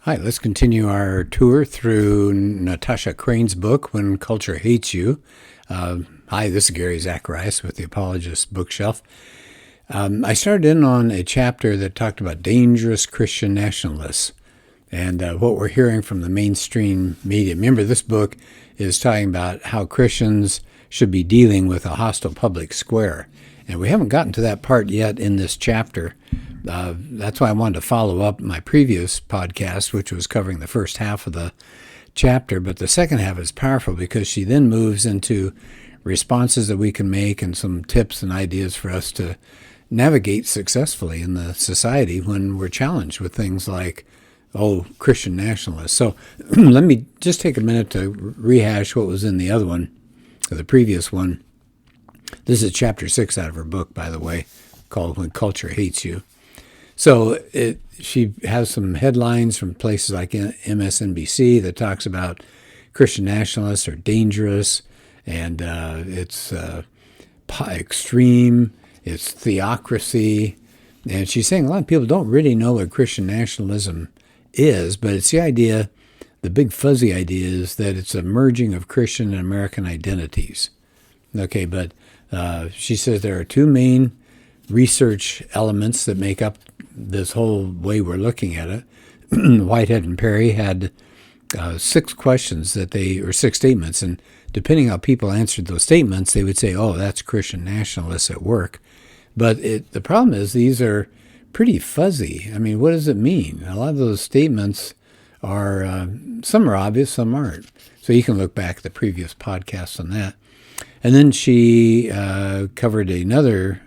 Hi, let's continue our tour through Natasha Crain's book, When Culture Hates You. Hi, this is Gary Zacharias with the Apologist bookshelf. I started in on a chapter that talked about dangerous Christian nationalists and what we're hearing from the mainstream media. Remember, this book is talking about how Christians should be dealing with a hostile public square. And we haven't gotten to that part yet in this chapter. That's why I wanted to follow up my previous podcast, which was covering the first half of the chapter. But the second half is powerful because she then moves into responses that we can make and some tips and ideas for us to navigate successfully in the society when we're challenged with things like, Christian nationalists. So let me just take a minute to rehash what was in the other one, or the previous one. This is chapter 6 out of her book, by the way, called When Culture Hates You. So she has some headlines from places like MSNBC that talks about Christian nationalists are dangerous, and it's extreme, it's theocracy. And she's saying a lot of people don't really know what Christian nationalism is, but it's the idea, the big fuzzy idea is that it's a merging of Christian and American identities. Okay, but she says there are two main research elements that make up this whole way we're looking at it. Whitehead and Perry had 6 questions or 6 statements, and depending on how people answered those statements, they would say, that's Christian nationalists at work. But the problem is these are pretty fuzzy. I mean, what does it mean? A lot of those statements are, some are obvious, some aren't. So you can look back at the previous podcasts on that. And then she covered another,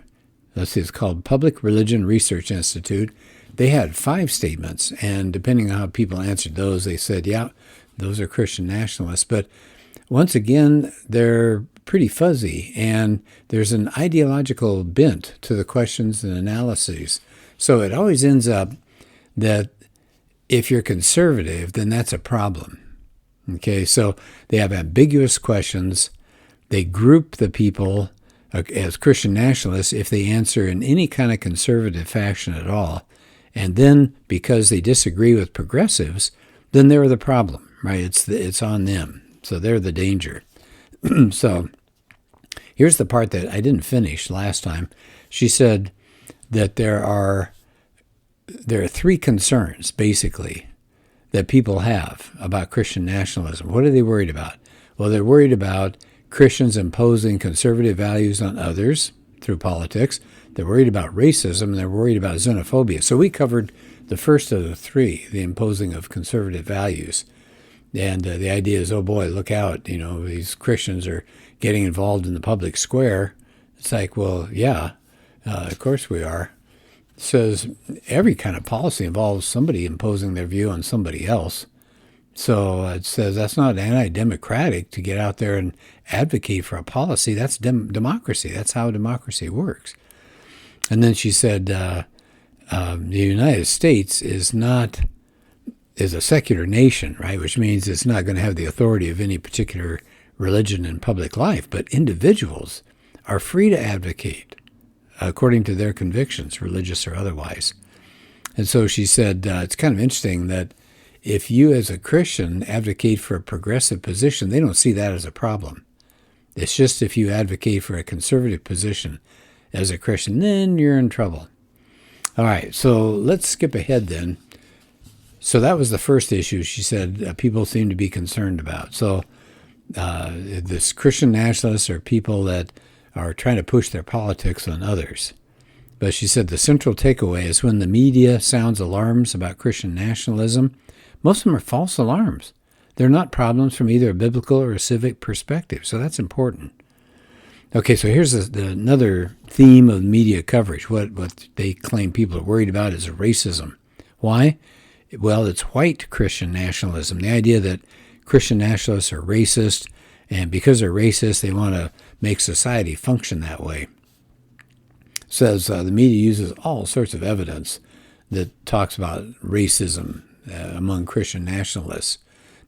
it's called Public Religion Research Institute. They had 5 statements, and depending on how people answered those, they said, yeah, those are Christian nationalists. But once again, they're pretty fuzzy, and there's an ideological bent to the questions and analyses. So it always ends up that if you're conservative, then that's a problem. Okay, so they have ambiguous questions. They group the people as Christian nationalists if they answer in any kind of conservative fashion at all. And then because they disagree with progressives, then they're the problem, right? It's on them. So they're the danger. So here's the part that I didn't finish last time. She said that there are 3 concerns, basically, that people have about Christian nationalism. What are they worried about? Well, they're worried about Christians imposing conservative values on others through politics. They're worried about racism, and they're worried about xenophobia. So we covered the first of the 3, the imposing of conservative values. And the idea is, look out, these Christians are getting involved in the public square. It's like, well, yeah, of course we are. It says every kind of policy involves somebody imposing their view on somebody else. So it says that's not anti-democratic to get out there and advocate for a policy. That's democracy. That's how democracy works. And then she said the United States is a secular nation, right? Which means it's not going to have the authority of any particular religion in public life. But individuals are free to advocate according to their convictions, religious or otherwise. And so she said it's kind of interesting that if you as a Christian advocate for a progressive position, they don't see that as a problem. It's just if you advocate for a conservative position as a Christian, then you're in trouble. All right, so let's skip ahead then. So that was the first issue she said people seem to be concerned about. So this Christian nationalists are people that are trying to push their politics on others. But she said the central takeaway is when the media sounds alarms about Christian nationalism, most of them are false alarms. They're not problems from either a biblical or a civic perspective. So that's important. Okay, so here's another theme of media coverage. What they claim people are worried about is racism. Why? Well, it's white Christian nationalism. The idea that Christian nationalists are racist, and because they're racist, they want to make society function that way. Says the media uses all sorts of evidence that talks about racism among Christian nationalists.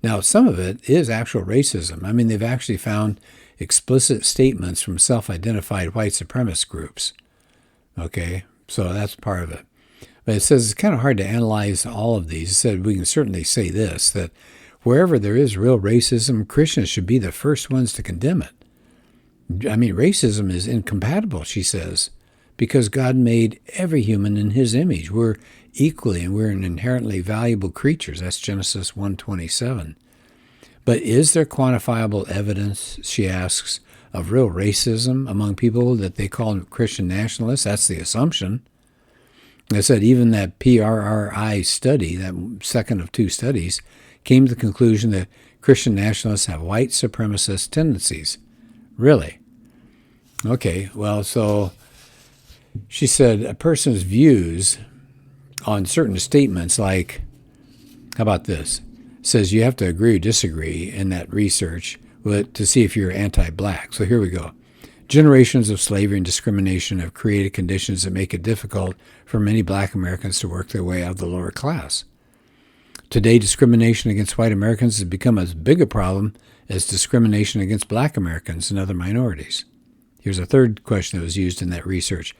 Now, some of it is actual racism. I mean, they've actually found explicit statements from self-identified white supremacist groups. Okay, so that's part of it. But it says it's kind of hard to analyze all of these. It said we can certainly say this, that wherever there is real racism, Christians should be the first ones to condemn it. I mean, racism is incompatible, she says, because God made every human in his image. We're equally and we're inherently valuable creatures. That's Genesis 1:27. But is there quantifiable evidence, she asks, of real racism among people that they call Christian nationalists? That's the assumption. I said even that PRRI study, that second of two studies, came to the conclusion that Christian nationalists have white supremacist tendencies. Really? Okay, well, so she said a person's views on certain statements like, how about this? Says you have to agree or disagree in that research to see if you're anti-black. So here we go. Generations of slavery and discrimination have created conditions that make it difficult for many black Americans to work their way out of the lower class. Today, discrimination against white Americans has become as big a problem as discrimination against black Americans and other minorities. Here's a third question that was used in that research,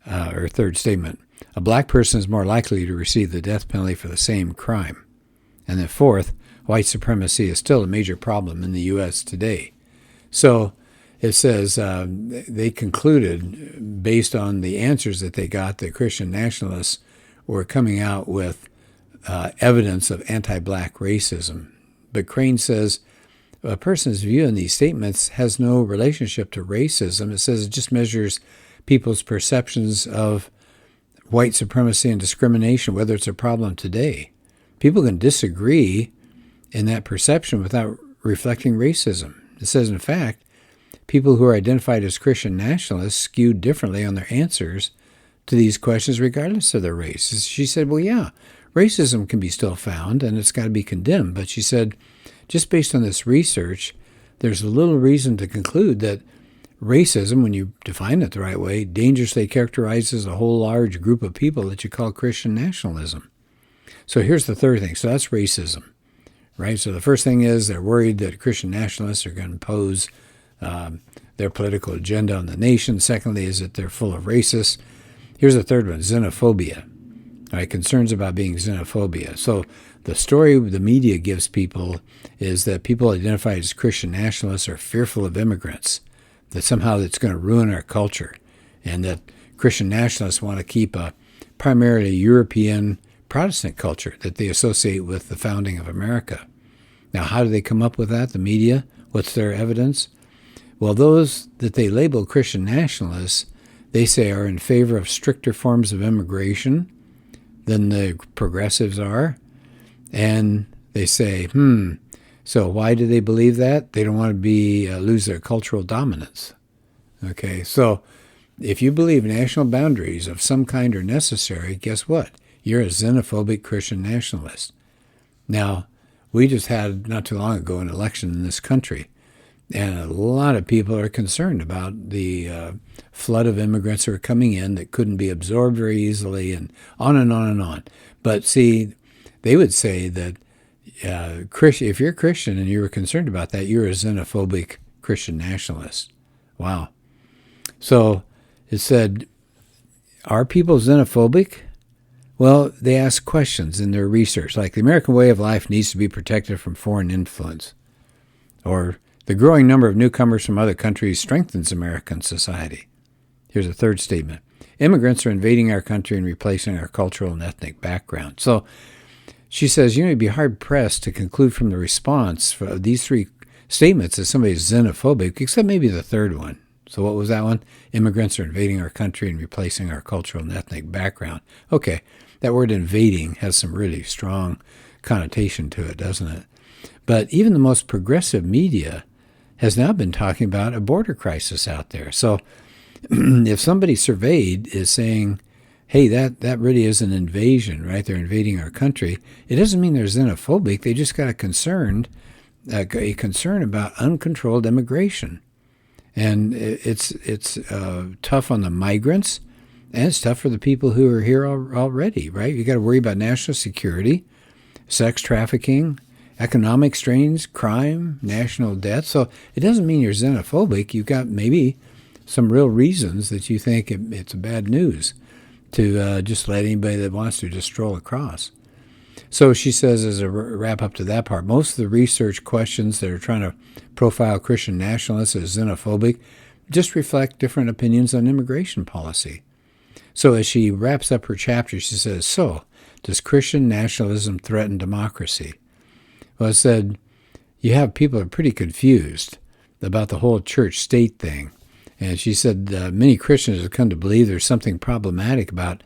or third statement. A black person is more likely to receive the death penalty for the same crime. And then fourth, white supremacy is still a major problem in the U.S. today. So it says they concluded, based on the answers that they got, that Christian nationalists were coming out with evidence of anti-black racism. But Crain says a person's view in these statements has no relationship to racism. It says it just measures people's perceptions of white supremacy and discrimination, whether it's a problem today. People can disagree in that perception without reflecting racism. It says, in fact, people who are identified as Christian nationalists skew differently on their answers to these questions regardless of their race. She said, well, yeah, racism can be still found and it's got to be condemned. But she said, just based on this research, there's little reason to conclude that racism, when you define it the right way, dangerously characterizes a whole large group of people that you call Christian nationalism. So here's the third thing. So that's racism, right? So the first thing is they're worried that Christian nationalists are going to impose their political agenda on the nation. Secondly is that they're full of racists. Here's the third one, xenophobia. All right, concerns about being xenophobia. So the story the media gives people is that people identified as Christian nationalists are fearful of immigrants, that somehow it's going to ruin our culture, and that Christian nationalists want to keep a primarily European Protestant culture that they associate with the founding of America. Now, how do they come up with that, the media? What's their evidence? Well, those that they label Christian nationalists, they say are in favor of stricter forms of immigration than the progressives are. And they say, so why do they believe that? They don't want to lose their cultural dominance. Okay, so if you believe national boundaries of some kind are necessary, guess what? You're a xenophobic Christian nationalist. Now, we just had, not too long ago, an election in this country, and a lot of people are concerned about the flood of immigrants who are coming in that couldn't be absorbed very easily, and on and on and on. But see, they would say that if you're Christian and you were concerned about that, you're a xenophobic Christian nationalist. Wow. So it said, are people xenophobic? Well, they ask questions in their research, like the American way of life needs to be protected from foreign influence, or the growing number of newcomers from other countries strengthens American society. Here's a third statement. Immigrants are invading our country and replacing our cultural and ethnic background. So she says, you'd be hard-pressed to conclude from the response for these three statements that somebody's xenophobic, except maybe the third one. So what was that one? Immigrants are invading our country and replacing our cultural and ethnic background. Okay, that word invading has some really strong connotation to it, doesn't it? But even the most progressive media has now been talking about a border crisis out there. So if somebody surveyed is saying, hey, that really is an invasion, right? They're invading our country. It doesn't mean they're xenophobic. They just got a concern about uncontrolled immigration. And it's tough on the migrants, and it's tough for the people who are here already, right? You got to worry about national security, sex trafficking, economic strains, crime, national debt. So it doesn't mean you're xenophobic. You've got maybe some real reasons that you think it's bad news to just let anybody that wants to just stroll across. So she says, as a wrap up to that part, most of the research questions that are trying to profile Christian nationalists as xenophobic just reflect different opinions on immigration policy. So as she wraps up her chapter, she says, so, does Christian nationalism threaten democracy? Well, I said, you have people that are pretty confused about the whole church-state thing. And she said many Christians have come to believe there's something problematic about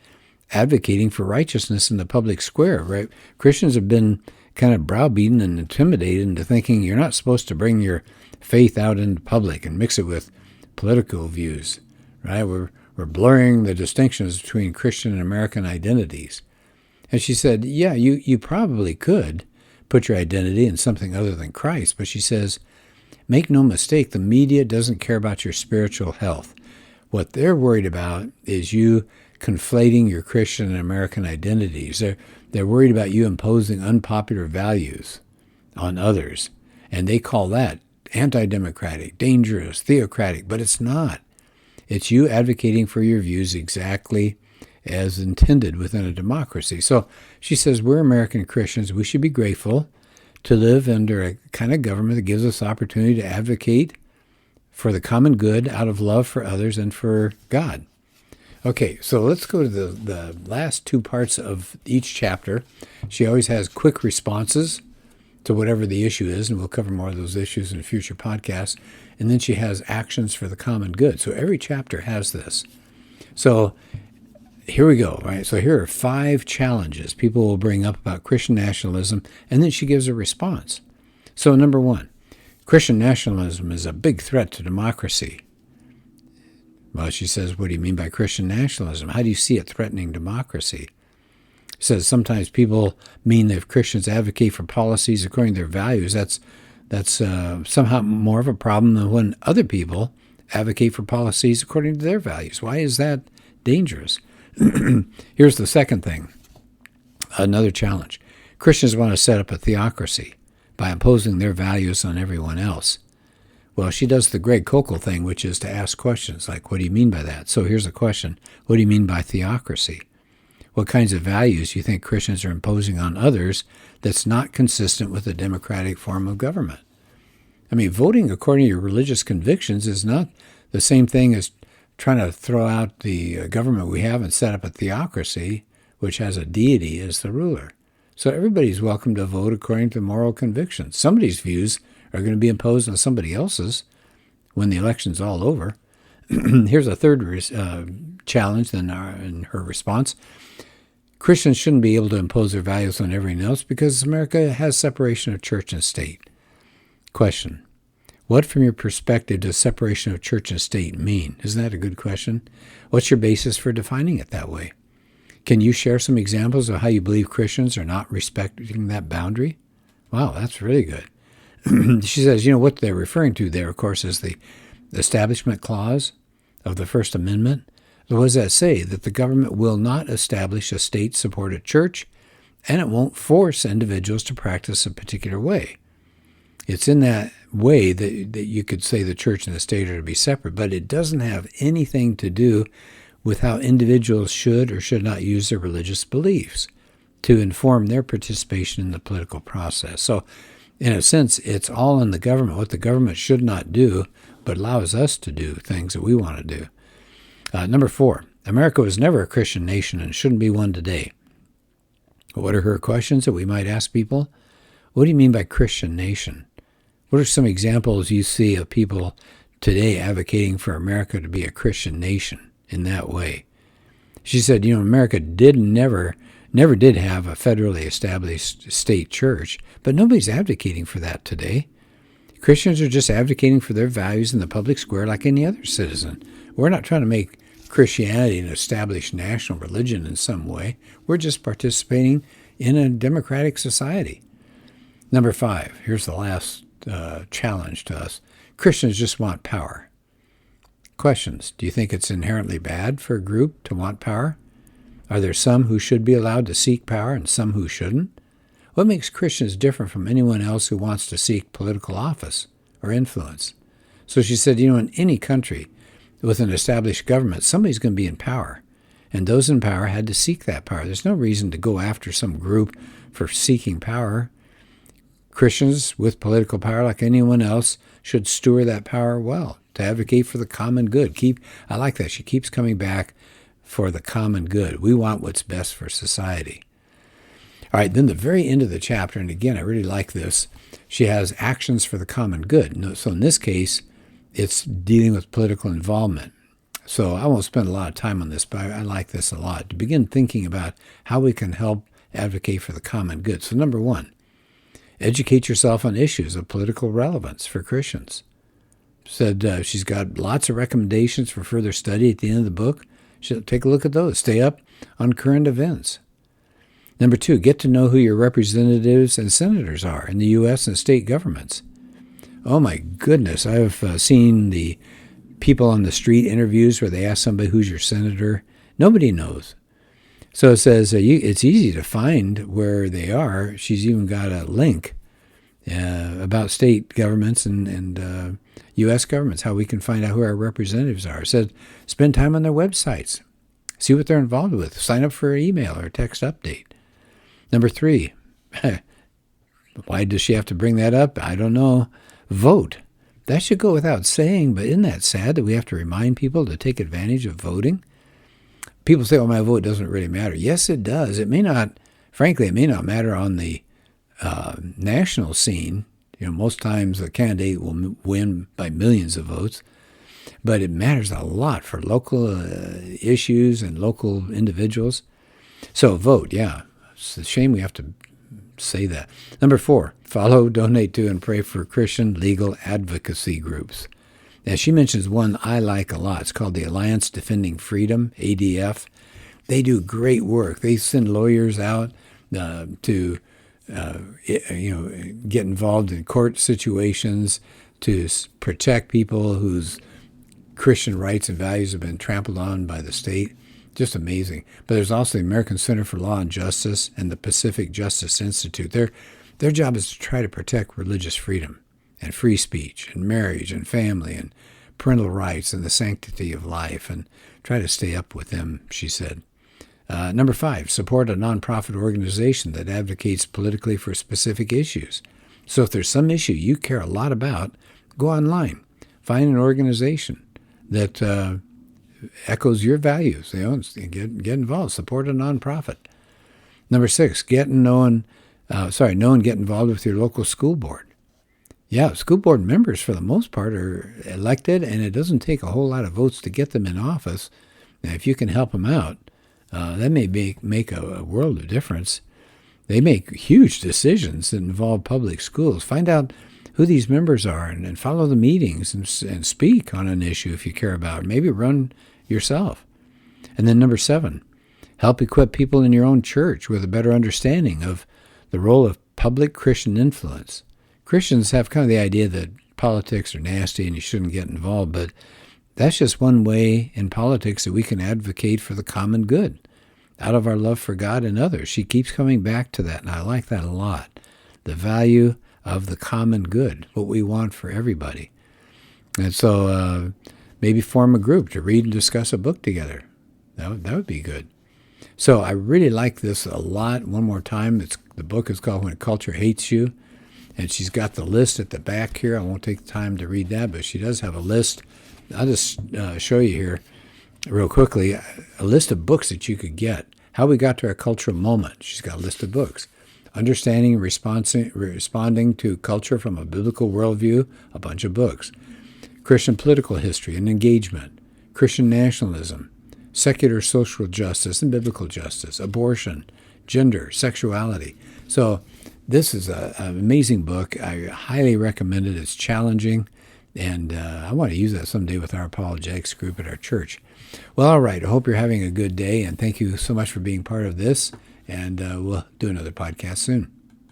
advocating for righteousness in the public square, right? Christians have been kind of browbeaten and intimidated into thinking you're not supposed to bring your faith out into public and mix it with political views, right? We're blurring the distinctions between Christian and American identities. And she said, yeah, you probably could put your identity in something other than Christ, but she says, make no mistake, the media doesn't care about your spiritual health. What they're worried about is you conflating your Christian and American identities. They're worried about you imposing unpopular values on others, and they call that anti-democratic, dangerous, theocratic, but it's not. It's you advocating for your views exactly as intended within a democracy. So she says we're American Christians. We should be grateful to live under a kind of government that gives us opportunity to advocate for the common good out of love for others and for God. Okay, so let's go to the last two parts of each chapter. She always has quick responses to whatever the issue is, and we'll cover more of those issues in future podcasts. And then she has actions for the common good. So every chapter has this. So here we go, right? So here are 5 challenges people will bring up about Christian nationalism, and then she gives a response. So number 1, Christian nationalism is a big threat to democracy. Well, she says, what do you mean by Christian nationalism? How do you see it threatening democracy? She says sometimes people mean that if Christians advocate for policies according to their values, that's somehow more of a problem than when other people advocate for policies according to their values. Why is that dangerous? Here's the second thing, another challenge. Christians want to set up a theocracy by imposing their values on everyone else. Well, she does the Greg Koukl thing, which is to ask questions like, what do you mean by that? So here's a question. What do you mean by theocracy? What kinds of values do you think Christians are imposing on others that's not consistent with a democratic form of government? I mean, voting according to your religious convictions is not the same thing as trying to throw out the government we have and set up a theocracy, which has a deity as the ruler. So everybody's welcome to vote according to moral convictions. Somebody's views are going to be imposed on somebody else's when the election's all over. Here's a third challenge in her response. Christians shouldn't be able to impose their values on everyone else because America has separation of church and state. Question. What, from your perspective, does separation of church and state mean? Isn't that a good question? What's your basis for defining it that way? Can you share some examples of how you believe Christians are not respecting that boundary? Wow, that's really good. She says, what they're referring to there, of course, is the Establishment Clause of the First Amendment. What does that say? That the government will not establish a state-supported church, and it won't force individuals to practice a particular way. It's in that way that you could say the church and the state are to be separate, but it doesn't have anything to do with how individuals should or should not use their religious beliefs to inform their participation in the political process. So, in a sense, it's all in the government, what the government should not do, but allows us to do things that we want to do. Number 4, America was never a Christian nation and shouldn't be one today. What are her questions that we might ask people? What do you mean by Christian nation? What are some examples you see of people today advocating for America to be a Christian nation in that way? She said, America never did have a federally established state church, but nobody's advocating for that today. Christians are just advocating for their values in the public square like any other citizen. We're not trying to make Christianity an established national religion in some way. We're just participating in a democratic society. Number 5, here's the last challenge to us. Christians just want power. Questions. Do you think it's inherently bad for a group to want power? Are there some who should be allowed to seek power and some who shouldn't? What makes Christians different from anyone else who wants to seek political office or influence? So she said, in any country with an established government, somebody's going to be in power. And those in power had to seek that power. There's no reason to go after some group for seeking power. Christians with political power, like anyone else, should steward that power well, to advocate for the common good. I like that. She keeps coming back for the common good. We want what's best for society. All right, then the very end of the chapter, and again, I really like this, she has actions for the common good. So in this case, it's dealing with political involvement. So I won't spend a lot of time on this, but I like this a lot. To begin thinking about how we can help advocate for the common good. So number one, educate yourself on issues of political relevance for Christians. Said she's got lots of recommendations for further study at the end of the book. She'll take a look at those. Stay up on current events. Number two, get to know who your representatives and senators are in the U.S. and state governments. Oh my goodness, I've seen the people on the street interviews where they ask somebody, who's your senator? Nobody knows. So it says it's easy to find where they are. She's even got a link about state governments and U.S. governments, how we can find out who our representatives are. It said spend time on their websites. See what they're involved with. Sign up for an email or a text update. Number three, why does she have to bring that up? I don't know. Vote. That should go without saying, but isn't that sad that we have to remind people to take advantage of voting? People say, my vote doesn't really matter. Yes, it does. It may not matter on the national scene. Most times a candidate will win by millions of votes, but it matters a lot for local issues and local individuals. So vote, yeah. It's a shame we have to say that. Number four, follow, donate to, and pray for Christian legal advocacy groups. Now, she mentions one I like a lot. It's called the Alliance Defending Freedom, ADF. They do great work. They send lawyers out to get involved in court situations to protect people whose Christian rights and values have been trampled on by the state. Just amazing. But there's also the American Center for Law and Justice and the Pacific Justice Institute. Their job is to try to protect religious freedom and free speech and marriage and family and parental rights and the sanctity of life, and try to stay up with them, she said. Number five, support a nonprofit organization that advocates politically for specific issues. So if there's some issue you care a lot about, go online. Find an organization that echoes your values. Get involved. Support a nonprofit. Number six, know and get involved with your local school board. Yeah, school board members, for the most part, are elected, and it doesn't take a whole lot of votes to get them in office. Now, if you can help them out, that may make a world of difference. They make huge decisions that involve public schools. Find out who these members are and follow the meetings and speak on an issue if you care about it. Maybe run yourself. And then number seven, help equip people in your own church with a better understanding of the role of public Christian influence. Christians have kind of the idea that politics are nasty and you shouldn't get involved, but that's just one way in politics that we can advocate for the common good out of our love for God and others. She keeps coming back to that, and I like that a lot. The value of the common good, what we want for everybody. And so maybe form a group to read and discuss a book together. That would be good. So I really like this a lot. One more time, the book is called When Culture Hates You, and she's got the list at the back here. I won't take the time to read that, but she does have a list. I'll just show you here real quickly a list of books that you could get. How We Got to Our Cultural Moment. She's got a list of books. Understanding and Responding to Culture from a Biblical Worldview, a bunch of books. Christian Political History and Engagement. Christian Nationalism. Secular Social Justice and Biblical Justice. Abortion. Gender. Sexuality. So this is an amazing book. I highly recommend it. It's challenging. And I want to use that someday with our apologetics group at our church. Well, all right. I hope you're having a good day, and thank you so much for being part of this. And we'll do another podcast soon.